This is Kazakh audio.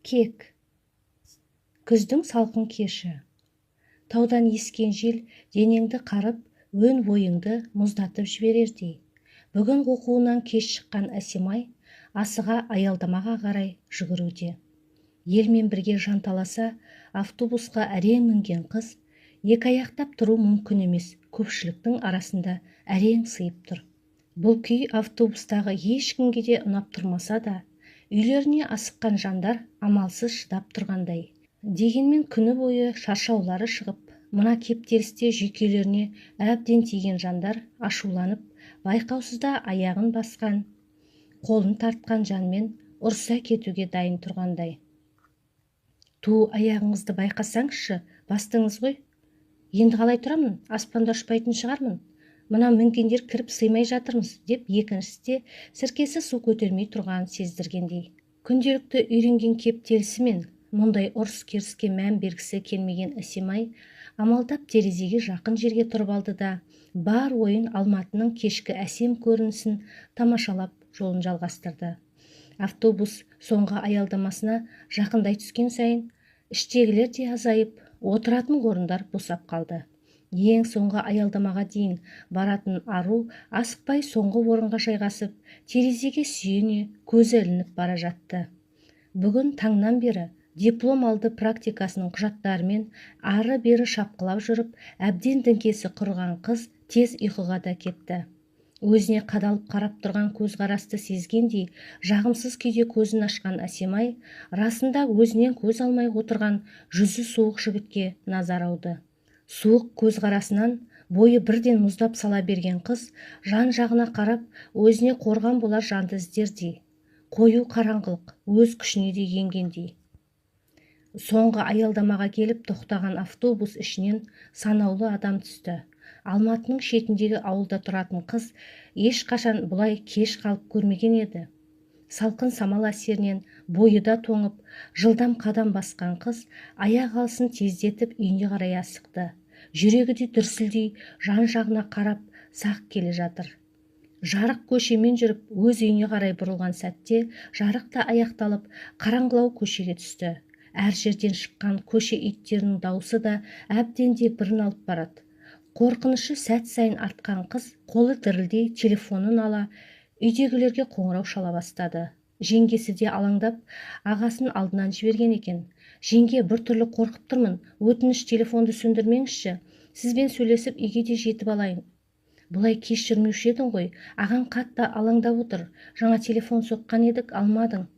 Кек. Күздің салқын кеші. Таудан ескен жел денеңді қарып, өн бойыңды мұздатып жіберердей. Бүгін оқуынан кеш шыққан Әсемай асыға аялдамаға қарай жүгіруде. Елмен бірге жанталаса автобусқа әрең мінген қыз екі аяқтап тұру мүмкін емес, көпшіліктің арасында әрең сыйып тұр. Бұл күй автобустағы ешкімге де ұнап тұрмаса да, үйлеріне асыққан жандар амалсыз шыдап тұрғандай. Дегенмен күні бойы шаршаулары шығып, мына кептелісте жүйкелеріне әбден тиген жандар ашуланып, байқаусызда аяғын басқан, қолын тартқан жанмен ұрса кетуге дайын тұрғандай. Ту, аяғыңызды байқасаңызшы, бастыңыз ғой. Енді қалай тұрамын? Аспанда ұшпайтын шығармын. Мына мінгендер кіріп сыймай жатырмыз, деп екіншісі де сіркесі су көтермей тұрғанын сездіргендей. Күнделікті үйренген кептелісімен мұндай ұрыс-керіске мән бергісі келмеген Әсемай амалдап терезеге жақын жерге тұрып алды да, бар ойын Алматының кешкі әсем көрінісін тамашалап жолын жалғастырды. Автобус соңғы аялдамасына жақындай түскен сайын іштегілер де азайып, отыратын орындар босап қалды. Ең соңғы аялдамаға дейін баратын ару асықпай соңғы орынға жайғасып, терезеге сүйене көзі ілініп бара жатты. Бүгін таңнан бері диплом алды практикасының құжаттарымен ары-бері шапқылап жүріп, әбден діңкесі құрған қыз тез ұйқыға да кетті. Өзіне қадалып қарап тұрған көзқарасты сезгендей, жағымсыз күйде көзін ашқан Әсемай расында өзінен көз алмай отырған жүзі суық жігітке назар ауды. Суық көзқарасынан бойы бірден мұздап сала берген қыз жан-жағына қарап, өзіне қорған болар жанды іздердей. Қою қараңғылық өз күшіне де енгендей. Соңғы аялдамаға келіп тоқтаған автобус ішінен санаулы адам түсті. Алматының шетіндегі ауылда тұратын қыз ешқашан бұлай кеш қалып көрмеген еді. Салқын самал әсерінен бойы да тоңып, жылдам қадам басқан қыз аяқ алысын тездетіп үйіне қарай асықты. Жүрегі де дүрсілдей жан-жағына қарап сақ келе жатыр. Жарық көшемен жүріп, өз үйіне қарай бұрылған сәтте жарық та аяқталып, қараңғылау көшеге түсті. Әр жерден шыққан көше иттерінің дауысы да әбден дегбірін алып барады. Қорқынышы сәт сайын артқан қыз қолы дірілдей телефонын ала, үйдегілерге қоңырау шала бастады. Жеңгесі де алаңдап, ағасын алдынан жіберген екен. Жеңге, біртүрлі қорқып тұрмын, өтініш телефонды сөндірмеңізші, сізбен сөйлесіп үйге де жетіп алайын. Бұлай кеш жүрмеуші едің ғой, ағаң қатты алаңдап отыр, жаңа телефон соққан едік, алмадың.